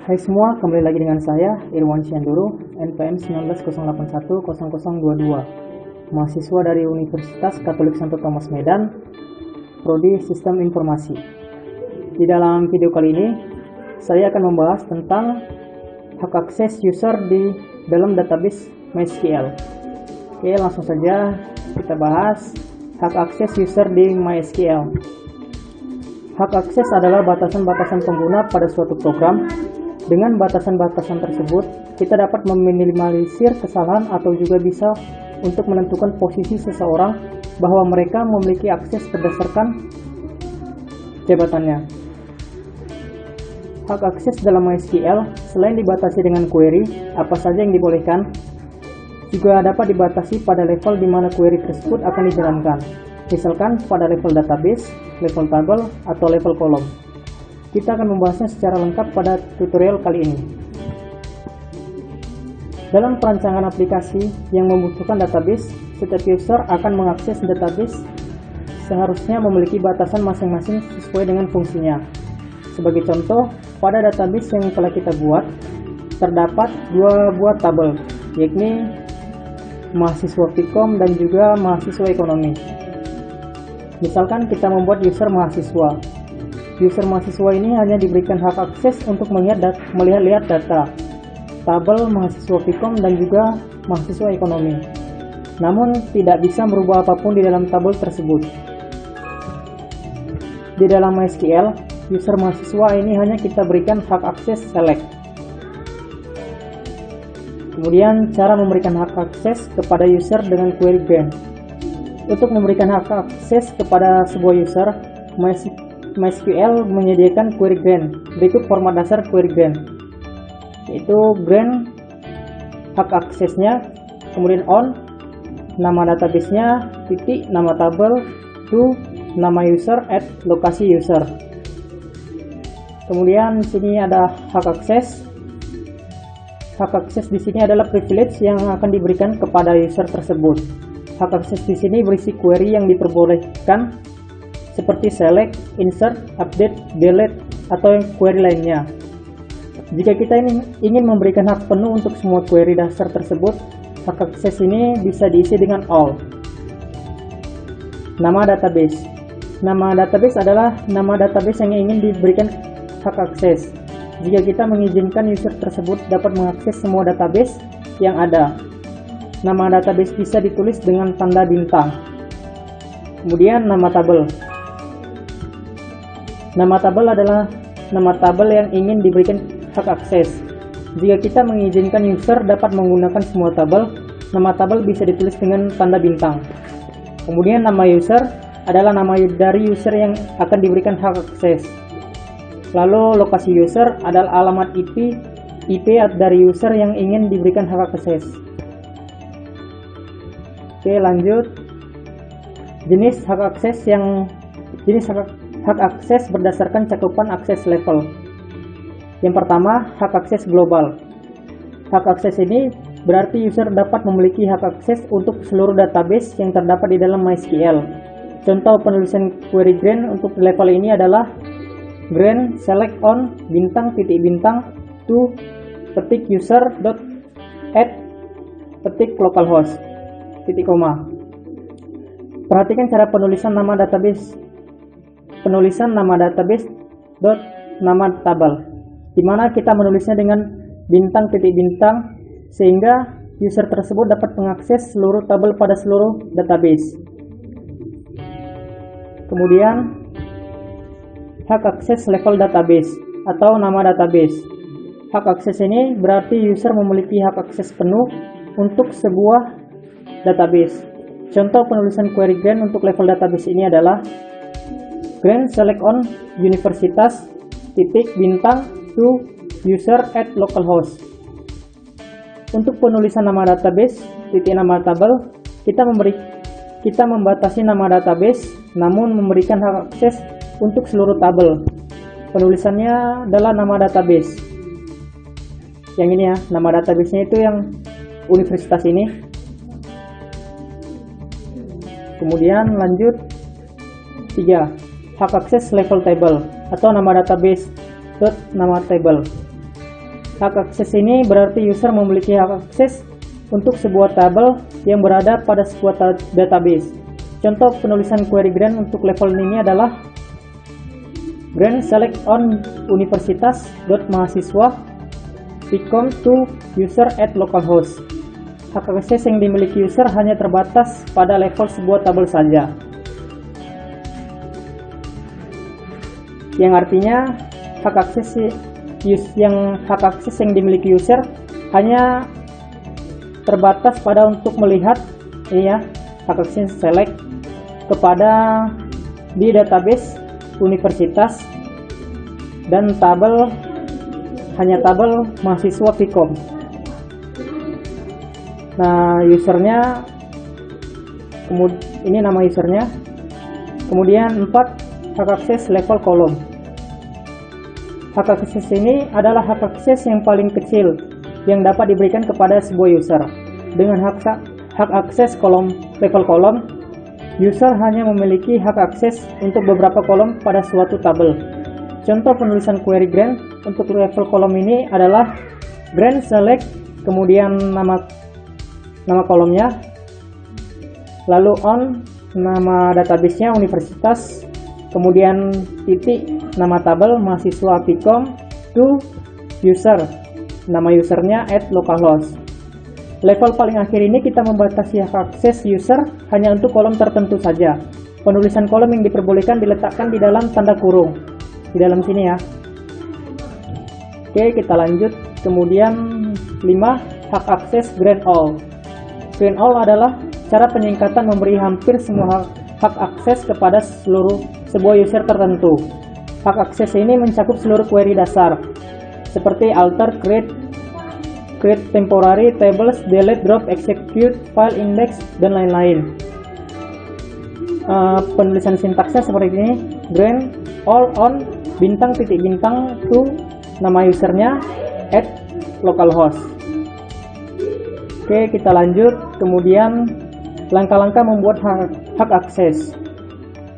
Hai semua, kembali lagi dengan saya Irwan Syanduru, NPM 1908100022, mahasiswa dari Universitas Katolik Santo Thomas Medan, Prodi Sistem Informasi. Di dalam video kali ini, saya akan membahas tentang hak akses user di dalam database MySQL. Oke, langsung saja kita bahas hak akses user di MySQL. Hak akses adalah batasan-batasan pengguna pada suatu program. Dengan batasan-batasan tersebut, kita dapat meminimalisir kesalahan atau juga bisa untuk menentukan posisi seseorang bahwa mereka memiliki akses berdasarkan jabatannya. Hak akses dalam MySQL selain dibatasi dengan query, apa saja yang dibolehkan, juga dapat dibatasi pada level di mana query tersebut akan dijalankan. Misalkan pada level database, level tabel, atau level kolom. Kita akan membahasnya secara lengkap pada tutorial kali ini. Dalam perancangan aplikasi yang membutuhkan database, setiap user akan mengakses database seharusnya memiliki batasan masing-masing sesuai dengan fungsinya. Sebagai contoh, pada database yang telah kita buat, terdapat dua buah tabel, yakni mahasiswa Vkom dan juga mahasiswa ekonomi. Misalkan kita membuat user mahasiswa. User mahasiswa ini hanya diberikan hak akses untuk melihat data tabel mahasiswa Vkom dan juga mahasiswa ekonomi. Namun tidak bisa merubah apapun di dalam tabel tersebut. Di dalam MySQL, user mahasiswa ini hanya kita berikan hak akses select. Kemudian cara memberikan hak akses kepada user dengan query grant. Untuk memberikan hak akses kepada sebuah user, MySQL menyediakan query grant. Berikut format dasar query grant, yaitu grant hak aksesnya, kemudian on, nama databasenya, titik, nama tabel, to, nama user, at lokasi user. Kemudian di sini ada hak akses. Hak akses di sini adalah privilege yang akan diberikan kepada user tersebut. Hak akses di sini berisi query yang diperbolehkan seperti select, insert, update, delete, atau query lainnya. Jika kita ingin memberikan hak penuh untuk semua query dasar tersebut, hak akses ini bisa diisi dengan all. Nama database. Nama database adalah nama database yang ingin diberikan hak akses. Jika kita mengizinkan user tersebut dapat mengakses semua database yang ada. Nama database bisa ditulis dengan tanda bintang. Kemudian nama tabel. Nama tabel adalah nama tabel yang ingin diberikan hak akses. Jika kita mengizinkan user dapat menggunakan semua tabel, nama tabel bisa ditulis dengan tanda bintang. Kemudian nama user adalah nama dari user yang akan diberikan hak akses. Lalu lokasi user adalah alamat IP dari user yang ingin diberikan hak akses. Oke, lanjut. Jenis hak akses hak akses berdasarkan cakupan akses level. Yang pertama, hak akses global. Hak akses ini berarti user dapat memiliki hak akses untuk seluruh database yang terdapat di dalam MySQL. Contoh penulisan query grant untuk level ini adalah grant select on bintang titik bintang to petik user dot add petik localhost titik koma. Perhatikan cara penulisan nama database. Penulisan nama database dot nama tabel, di mana kita menulisnya dengan bintang titik bintang sehingga user tersebut dapat mengakses seluruh tabel pada seluruh database. Kemudian hak akses level database atau nama database. Hak akses ini berarti user memiliki hak akses penuh untuk sebuah database. Contoh penulisan query grant untuk level database ini adalah grant select on universitas titik bintang to user at localhost. Untuk penulisan nama database titik nama tabel, kita membatasi nama database namun memberikan hak akses untuk seluruh tabel. Penulisannya adalah nama database. Yang ini ya, nama databasenya itu yang universitas ini. Kemudian lanjut 3. Hak akses level table atau nama database nama table. Hak akses ini berarti user memiliki hak akses untuk sebuah tabel yang berada pada sebuah database. Contoh penulisan query grant untuk level ini adalah grant select on universitas.mahasiswa become to user at localhost. Hak akses yang dimiliki user hanya terbatas pada level sebuah tabel saja. Yang artinya hak akses yang dimiliki user hanya terbatas pada untuk melihat ini ya, hak akses select kepada di database universitas dan hanya tabel mahasiswa Vkom. Nah, usernya ini nama usernya. Kemudian 4, hak akses level kolom. Hak akses ini adalah hak akses yang paling kecil yang dapat diberikan kepada sebuah user. Dengan hak akses level kolom, user hanya memiliki hak akses untuk beberapa kolom pada suatu tabel. Contoh penulisan query grant untuk level kolom ini adalah grant select, kemudian nama kolomnya, lalu on nama databasenya universitas, kemudian titik nama tabel mahasiswa Vkom, to user nama usernya at localhost. Level paling akhir ini kita membatasi hak akses user hanya untuk kolom tertentu saja. Penulisan kolom yang diperbolehkan diletakkan di dalam tanda kurung di dalam sini ya. Oke, kita lanjut. Kemudian 5, hak akses grant all. Grant all adalah cara penyingkatan memberi hampir semua hak akses kepada sebuah user tertentu. Hak akses ini mencakup seluruh query dasar seperti alter, create temporary tables, delete, drop, execute, file index, dan lain-lain. Penulisan sintaksnya seperti ini: grant all on bintang titik bintang to nama usernya at localhost. Oke, kita lanjut. Kemudian langkah-langkah membuat hak akses.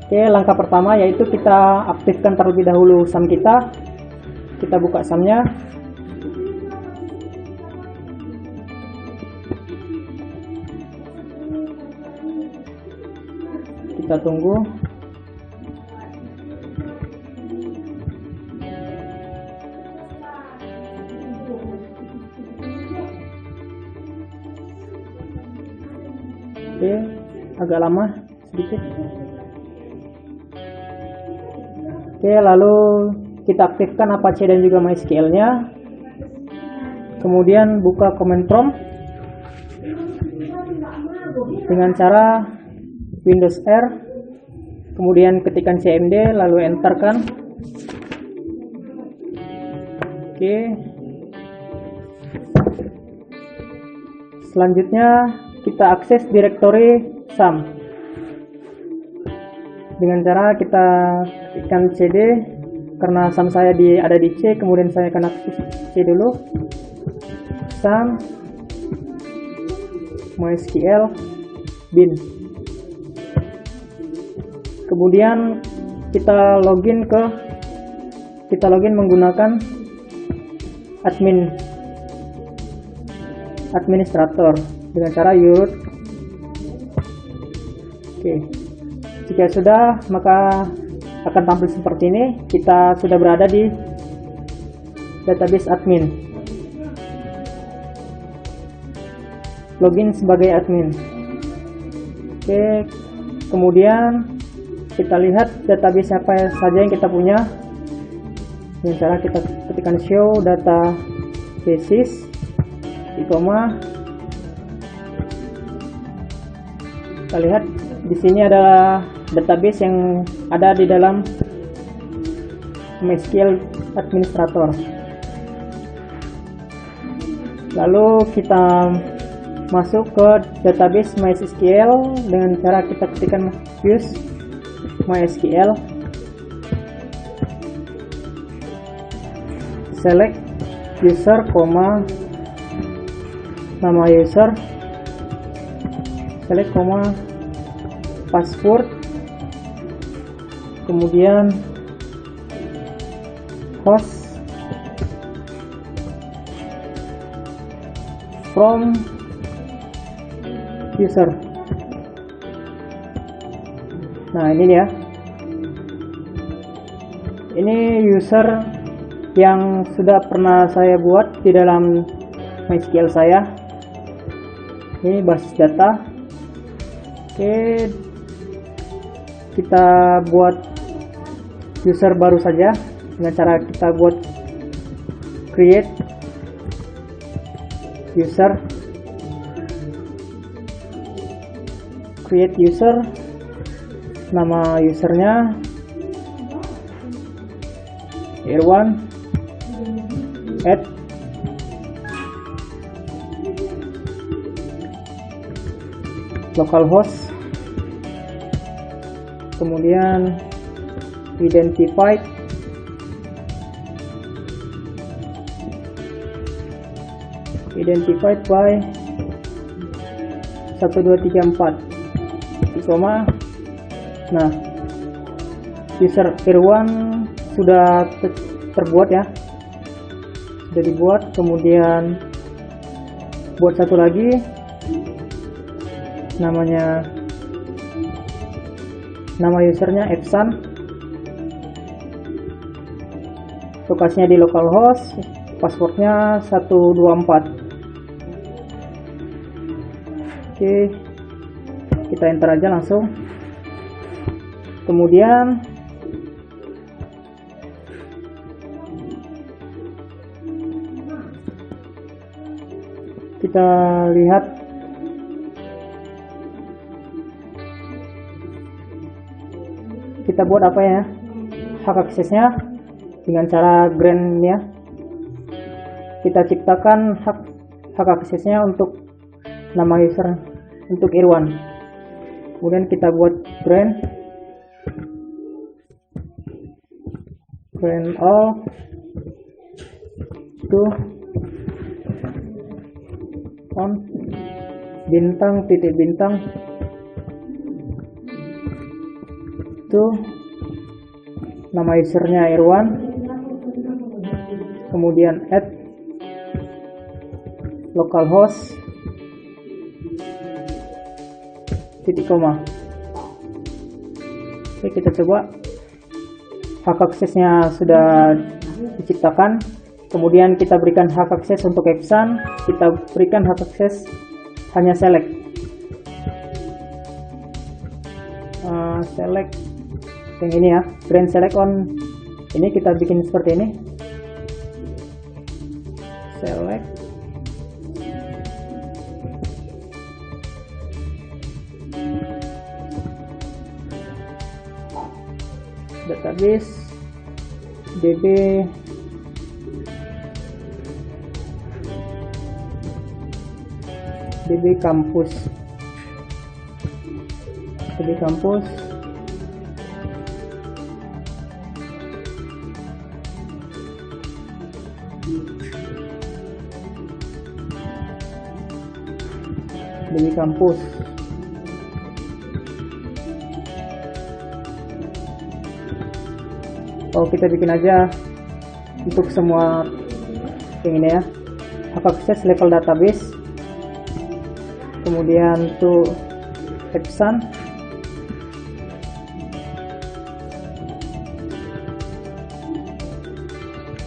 Oke, langkah pertama yaitu kita aktifkan terlebih dahulu SAM kita. Kita buka SAM-nya. Kita tunggu. Oke, agak lama sedikit. Oke, lalu kita aktifkan Apache dan juga MySQL-nya. Kemudian buka command prompt dengan cara Windows R. Kemudian ketikkan cmd lalu enterkan. Oke. Selanjutnya kita akses direktori SAM dengan cara kita ketikkan cd, karena SAM saya ada di C, kemudian saya akan akses C dulu. SAM MySQL bin, kemudian kita login menggunakan administrator dengan cara root. Oke, jika sudah, maka akan tampil seperti ini. Kita sudah berada di database admin. Login sebagai admin. Oke, kemudian kita lihat database apa saja yang kita punya dengan cara kita ketikkan show data basis di koma. Kita lihat di sini adalah database yang ada di dalam MySQL administrator. Lalu kita masuk ke database MySQL dengan cara kita ketikkan use MySQL, select user, nama user, select password, kemudian host, from user. Nah, ini dia. Ini user yang sudah pernah saya buat di dalam MySQL saya. Ini basis data. Oke, kita buat user baru saja dengan cara kita buat create user, nama usernya Irwan, add localhost, kemudian identified by 1234 koma. Nah, user Irwan sudah terbuat ya, sudah dibuat. Kemudian buat satu lagi, nama usernya Epsan, lokasinya di localhost, passwordnya 124. Oke, kita enter aja langsung. Kemudian kita lihat kita buat apa ya, hak aksesnya dengan cara grant ya. Kita ciptakan hak aksesnya untuk nama user untuk Irwan. Kemudian kita buat grant all to on bintang titik bintang to nama usernya Irwan, kemudian add localhost titik koma. Oke, kita coba. Hak aksesnya sudah diciptakan. Kemudian kita berikan hak akses untuk Epsan. Kita berikan hak akses hanya select. Select yang ini ya, grant select on. Ini kita bikin seperti ini. Select database db kampus kita bikin aja untuk semua yang ini ya, hak akses level database, kemudian to Epsan,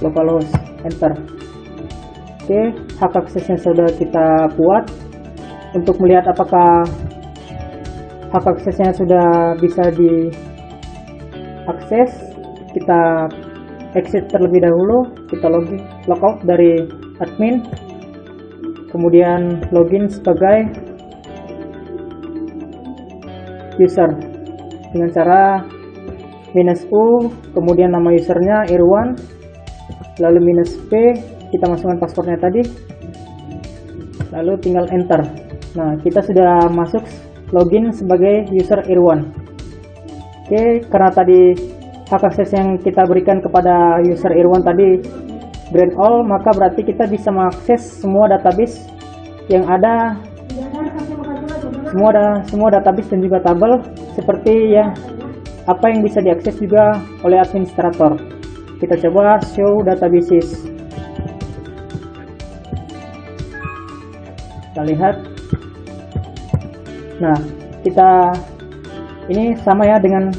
localhost, enter. Oke, hak aksesnya sudah kita buat. Untuk melihat apakah hak aksesnya sudah bisa diakses, kita exit terlebih dahulu. Kita logout dari admin, kemudian login sebagai user dengan cara -u, kemudian nama usernya Irwan, lalu -p, kita masukkan passwordnya tadi, lalu tinggal enter. Nah, kita sudah masuk login sebagai user Irwan. Oke, karena tadi hak akses yang kita berikan kepada user Irwan tadi grant all, maka berarti kita bisa mengakses semua database yang ada, semua database dan juga tabel seperti yang apa yang bisa diakses juga oleh administrator. Kita coba show databases. Kita lihat. Nah, kita ini sama ya dengan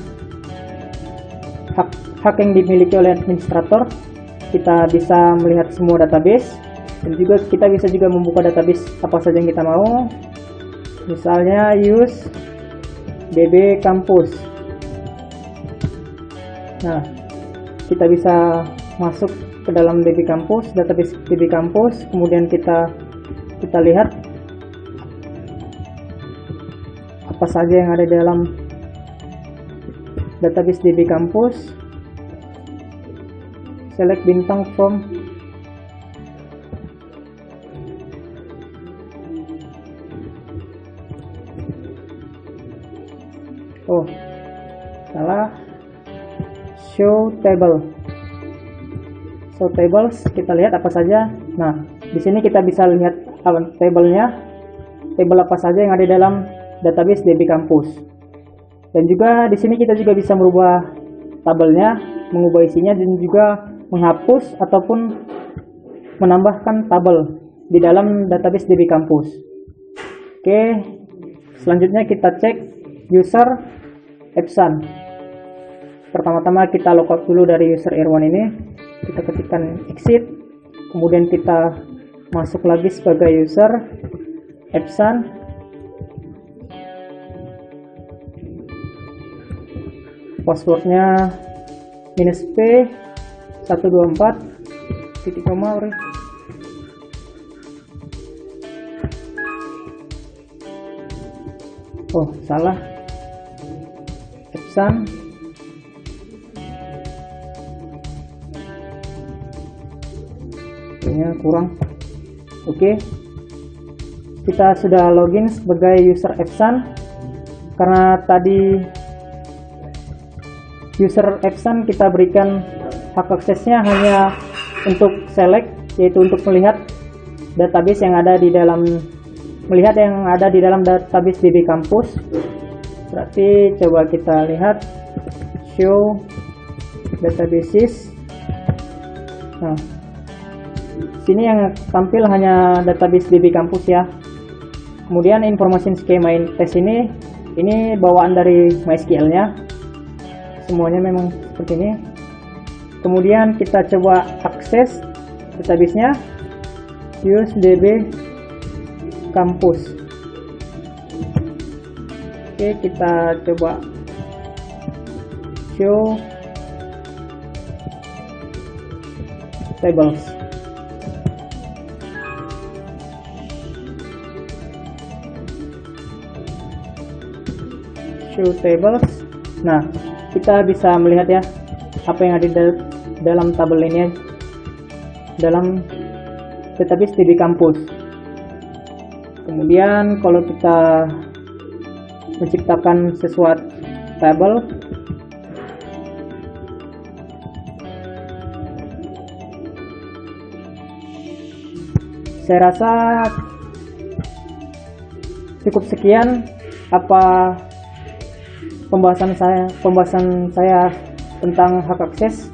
hak yang dimiliki oleh administrator. Kita bisa melihat semua database, dan juga kita bisa juga membuka database apa saja yang kita mau. Misalnya use db campus. Nah, kita bisa masuk ke dalam db campus, database db campus, kemudian kita lihat apa saja yang ada di dalam database db campus. Select bintang from salah, show tables. Kita lihat apa saja. Nah, di sini kita bisa lihat tabelnya, tabel apa saja yang ada di dalam database db campus. Dan juga di sini kita juga bisa merubah tabelnya, mengubah isinya, dan juga menghapus ataupun menambahkan tabel di dalam database db campus. Oke, selanjutnya kita cek user Epson. Pertama-tama kita logout dulu dari user R1 ini. Kita ketikkan exit, kemudian kita masuk lagi sebagai user Epson. Passwordnya -p 124 titik koma. Salah, Epson. Kayaknya kurang. Oke, kita sudah login sebagai user Epson. Karena tadi user Epson kita berikan hak aksesnya hanya untuk select, yaitu untuk melihat database yang ada di dalam database db campus. Berarti coba kita lihat show databases. Nah, sini yang tampil hanya database db campus ya. Kemudian information schema test ini bawaan dari MySQL nya. Semuanya memang seperti ini. Kemudian kita coba akses database-nya, use db campus. Oke, kita coba show tables. Show tables. Nah, kita bisa melihat ya apa yang ada di dalam tabel ini dalam database db campus. Kemudian kalau kita menciptakan sesuatu tabel, saya rasa cukup sekian pembahasan saya tentang hak akses.